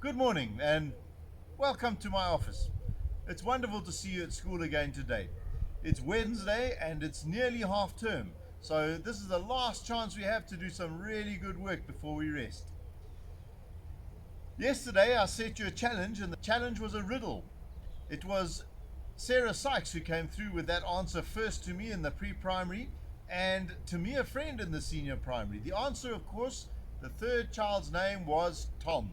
Good morning and welcome to my office. It's wonderful to see you at school again today. It's Wednesday and it's nearly half term, so this is the last chance we have to do some really good work before we rest. Yesterday I set you a challenge and the challenge was a riddle. It was Sarah Sykes who came through with that answer first to me in the pre-primary and to me a friend in the senior primary. The answer, of course, the third child's name was Tom.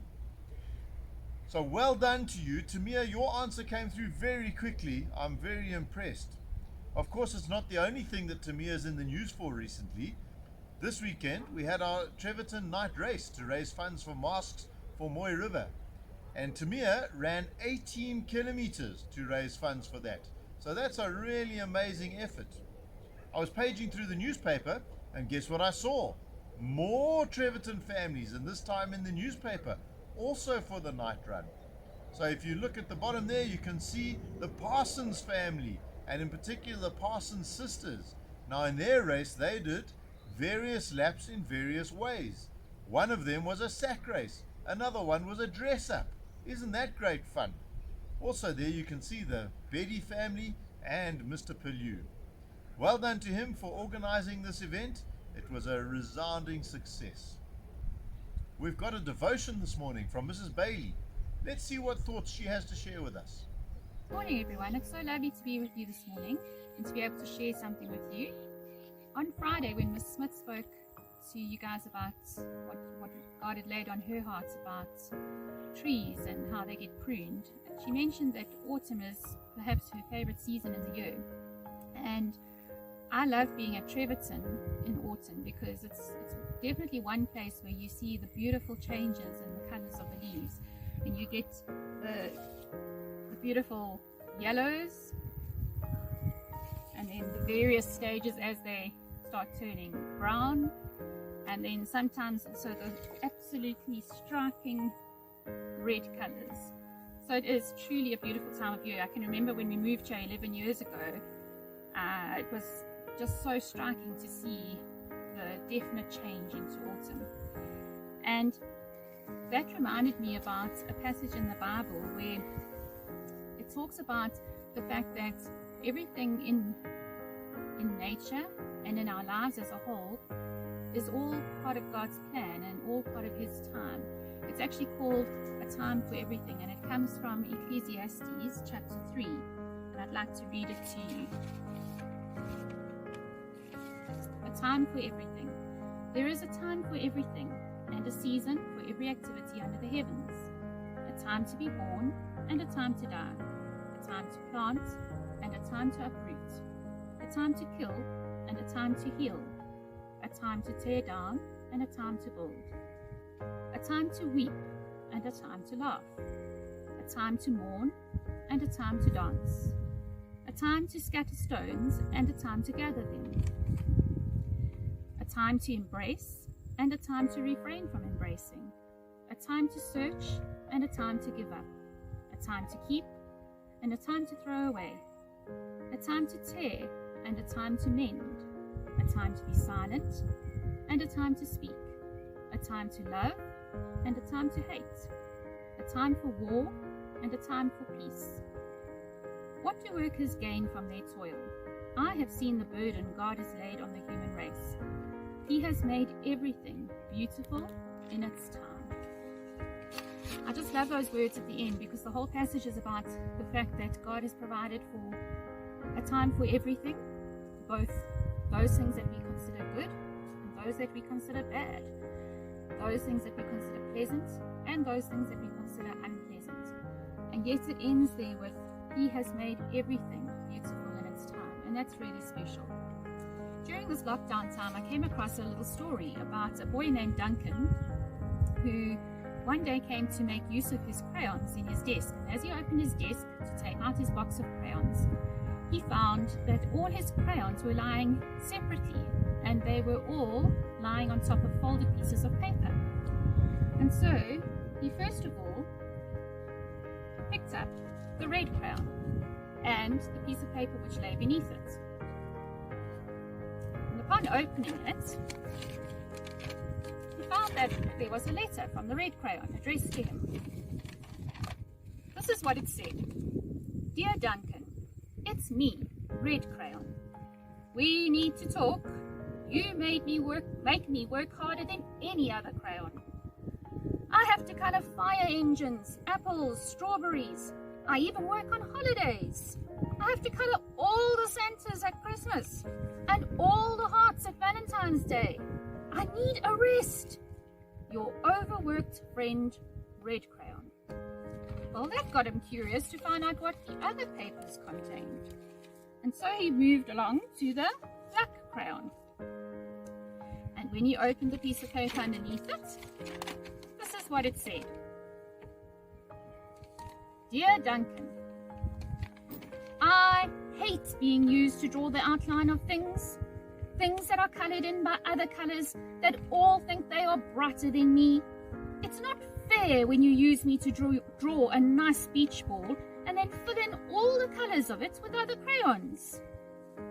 So well done to you. Tamia, your answer came through very quickly. I'm very impressed. Of course, it's not the only thing that Tamia is in the news for recently. This weekend, we had our Treverton night race to raise funds for masks for Moy River. And Tamia ran 18 kilometers to raise funds for that. So that's a really amazing effort. I was paging through the newspaper, and guess what I saw? More Treverton families, and this time in the newspaper, also for the night run. So if you look at the bottom there, you can see the Parsons family, and in particular the Parsons sisters. Now in their race they did various laps in various ways. One of them was a sack race, another one was a dress up. Isn't that great fun? Also there you can see the Betty family and Mr. Pellew. Well done to him for organizing this event. It was a resounding success. We've got a devotion this morning from Mrs Balie. Let's see what thoughts she has to share with us. Good morning, everyone. It's so lovely to be with you this morning and to be able to share something with you. On Friday, when Miss Smith spoke to you guys about what God had laid on her heart about trees and how they get pruned, she mentioned that autumn is perhaps her favorite season in the year. And I love being at Treverton in autumn because it's definitely one place where you see the beautiful changes in the colors of the leaves, and you get the beautiful yellows and then the various stages as they start turning brown, and then sometimes also the absolutely striking red colors. So it is truly a beautiful time of year. I can remember when we moved here 11 years ago, it was just so striking to see the definite change into autumn. And that reminded me about a passage in the Bible where it talks about the fact that everything in nature and in our lives as a whole is all part of God's plan and all part of His time. It's actually called a time for everything, and it comes from Ecclesiastes chapter 3, and I'd like to read it to you. A time for everything. There is a time for everything, and a season for every activity under the heavens. A time to be born, and a time to die. A time to plant, and a time to uproot. A time to kill, and a time to heal. A time to tear down, and a time to build. A time to weep, and a time to laugh. A time to mourn, and a time to dance. A time to scatter stones, and a time to gather them. A time to embrace, and a time to refrain from embracing. A time to search, and a time to give up. A time to keep, and a time to throw away. A time to tear, and a time to mend. A time to be silent, and a time to speak. A time to love, and a time to hate. A time for war, and a time for peace. What do workers gain from their toil? I have seen the burden God has laid on the human race. He has made everything beautiful in its time. I just love those words at the end, because the whole passage is about the fact that God has provided for a time for everything, both those things that we consider good and those that we consider bad, those things that we consider pleasant and those things that we consider unpleasant. And yet it ends there with, He has made everything beautiful in its time, and that's really special. During this lockdown time, I came across a little story about a boy named Duncan who one day came to make use of his crayons in his desk. And as he opened his desk to take out his box of crayons, he found that all his crayons were lying separately, and they were all lying on top of folded pieces of paper. And so he first of all picked up the red crayon and the piece of paper which lay beneath it. And upon opening it, he found that there was a letter from the red crayon addressed to him. This is what it said. Dear Duncan, it's me, Red Crayon. We need to talk. You make me work harder than any other crayon. I have to colour fire engines, apples, strawberries. I even work on holidays. I have to colour all the Santas at Christmas and all the hearts at Valentine's Day. I need a rest. Your overworked friend, Red Crayon. Well, that got him curious to find out what the other papers contained. And so he moved along to the Black Crayon. And when he opened the piece of paper underneath it, this is what it said. Dear Duncan, I hate being used to draw the outline of things that are coloured in by other colours that all think they are brighter than me. It's not fair when you use me to draw a nice beach ball and then fill in all the colours of it with other crayons.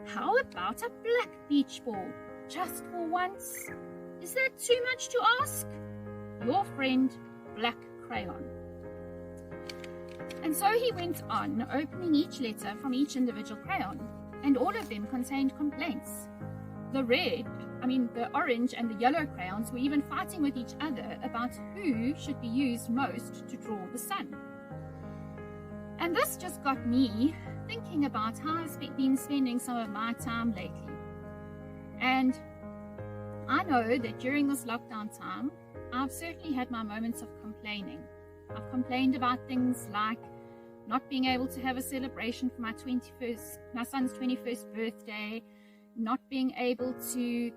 How about a black beach ball, just for once? Is that too much to ask? Your friend, Black Crayon. And so he went on, opening each letter from each individual crayon, and all of them contained complaints. The orange and the yellow crayons were even fighting with each other about who should be used most to draw the sun. And this just got me thinking about how I've been spending some of my time lately. And I know that during this lockdown time, I've certainly had my moments of complaining. I've complained about things like not being able to have a celebration for my son's 21st birthday, not being able to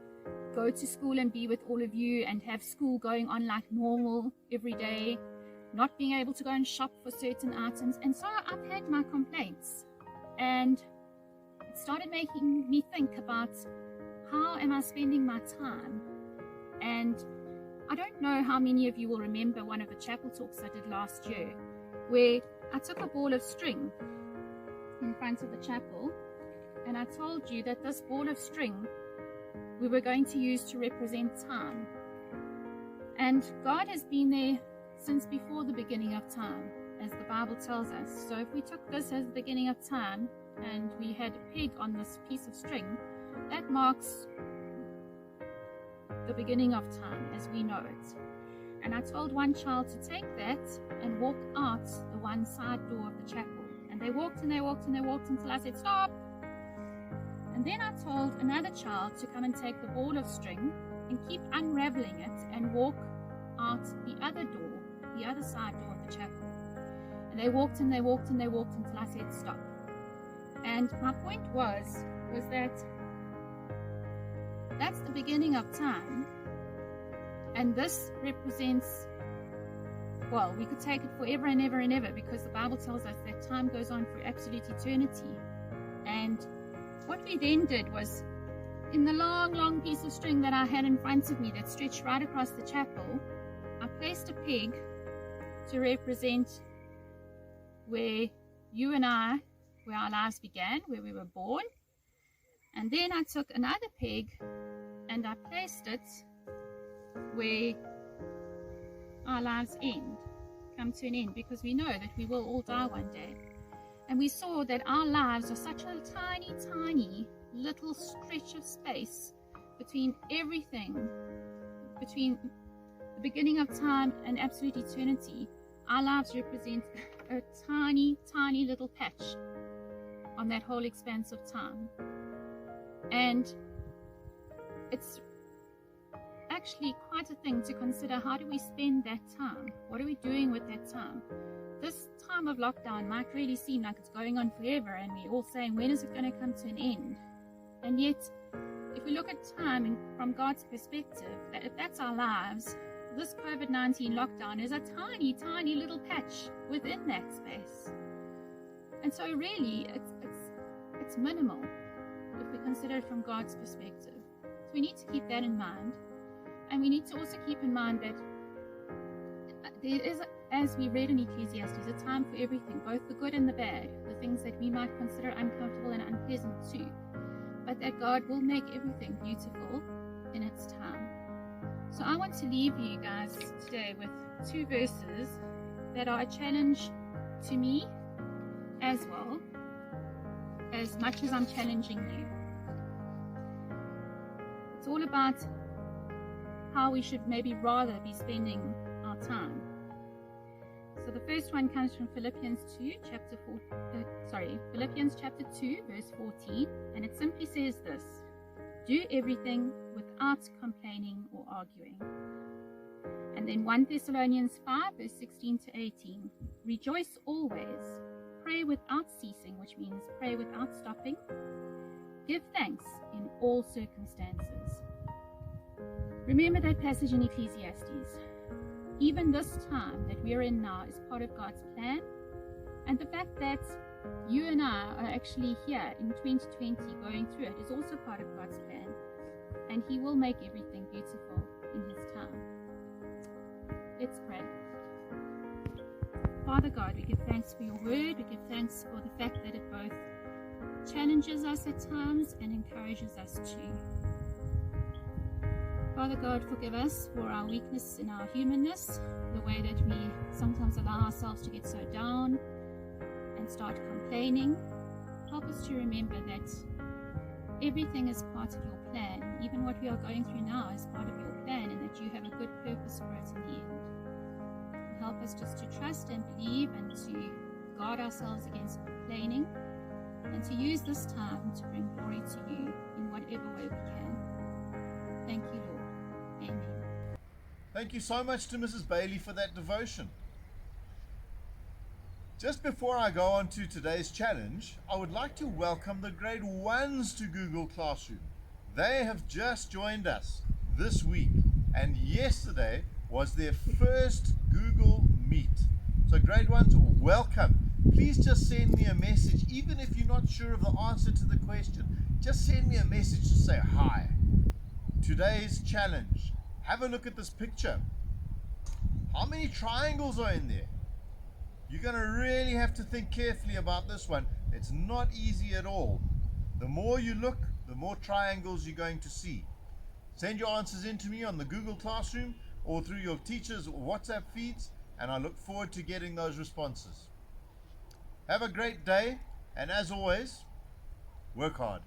go to school and be with all of you and have school going on like normal every day, not being able to go and shop for certain items. And so I've had my complaints, and it started making me think about how am I spending my time. And I don't know how many of you will remember one of the chapel talks I did last year, where I took a ball of string in front of the chapel, and I told you that this ball of string we were going to use to represent time. And God has been there since before the beginning of time, as the Bible tells us. So if we took this as the beginning of time and we had a peg on this piece of string, that marks the beginning of time as we know it. And I told one child to take that and walk out the one side door of the chapel. And they walked and they walked and they walked until I said, stop. And then I told another child to come and take the ball of string and keep unraveling it and walk out the other door, the other side door of the chapel. And they walked and they walked and they walked until I said stop. And my point was that that's the beginning of time, and this represents, well, we could take it forever and ever and ever, because the Bible tells us that time goes on for absolute eternity. And what we then did was, in the long piece of string that I had in front of me that stretched right across the chapel, I placed a peg to represent where you and I, where our lives began, where we were born. And then I took another peg and I placed it where our lives come to an end, because we know that we will all die one day. And we saw that our lives are such a tiny little stretch of space between everything, between the beginning of time and absolute eternity. Our lives represent a tiny little patch on that whole expanse of time. And it's actually quite a thing to consider. How do we spend that time? What are we doing with that time? This time of lockdown might really seem like it's going on forever, and we're all saying, when is it going to come to an end? And yet, if we look at time from God's perspective, that if that's our lives, this COVID-19 lockdown is a tiny little patch within that space. And so really, it's minimal if we consider it from God's perspective. So we need to keep that in mind. And we need to also keep in mind that there is, as we read in Ecclesiastes, a time for everything, both the good and the bad, the things that we might consider uncomfortable and unpleasant too, but that God will make everything beautiful in its time. So I want to leave you guys today with two verses that are a challenge to me as well, as much as I'm challenging you. It's all about how we should maybe rather be spending our time. So the first one comes from Philippians chapter 2, verse 14, and it simply says this: do everything without complaining or arguing. And then 1 Thessalonians 5, verse 16 to 18, rejoice always, pray without ceasing, which means pray without stopping, give thanks in all circumstances. Remember that passage in Ecclesiastes. Even this time that we're in now is part of God's plan, and the fact that you and I are actually here in 2020 going through it is also part of God's plan, and He will make everything beautiful in His time. Let's pray. Father God, we give thanks for your word. We give thanks for the fact that it both challenges us at times and encourages us too. Father God, forgive us for our weakness in our humanness, the way that we sometimes allow ourselves to get so down and start complaining. Help us to remember that everything is part of your plan. Even what we are going through now is part of your plan, and that you have a good purpose for it in the end. And help us just to trust and believe and to guard ourselves against complaining, and to use this time to bring glory to you in whatever way we can. Thank you, Lord. Amen. Thank you so much to Mrs. Balie for that devotion. Just before I go on to today's challenge, I would like to welcome the grade 1s to Google Classroom. They have just joined us this week, and yesterday was their first Google Meet. So grade 1s, welcome. Please just send me a message, even if you're not sure of the answer to the question. Just send me a message to say hi. Today's challenge. Have a look at this picture. How many triangles are in there? You're going to really have to think carefully about this one. It's not easy at all. The more you look, the more triangles you're going to see. Send your answers in to me on the Google Classroom or through your teacher's WhatsApp feeds, and I look forward to getting those responses. Have a great day, and as always, work hard.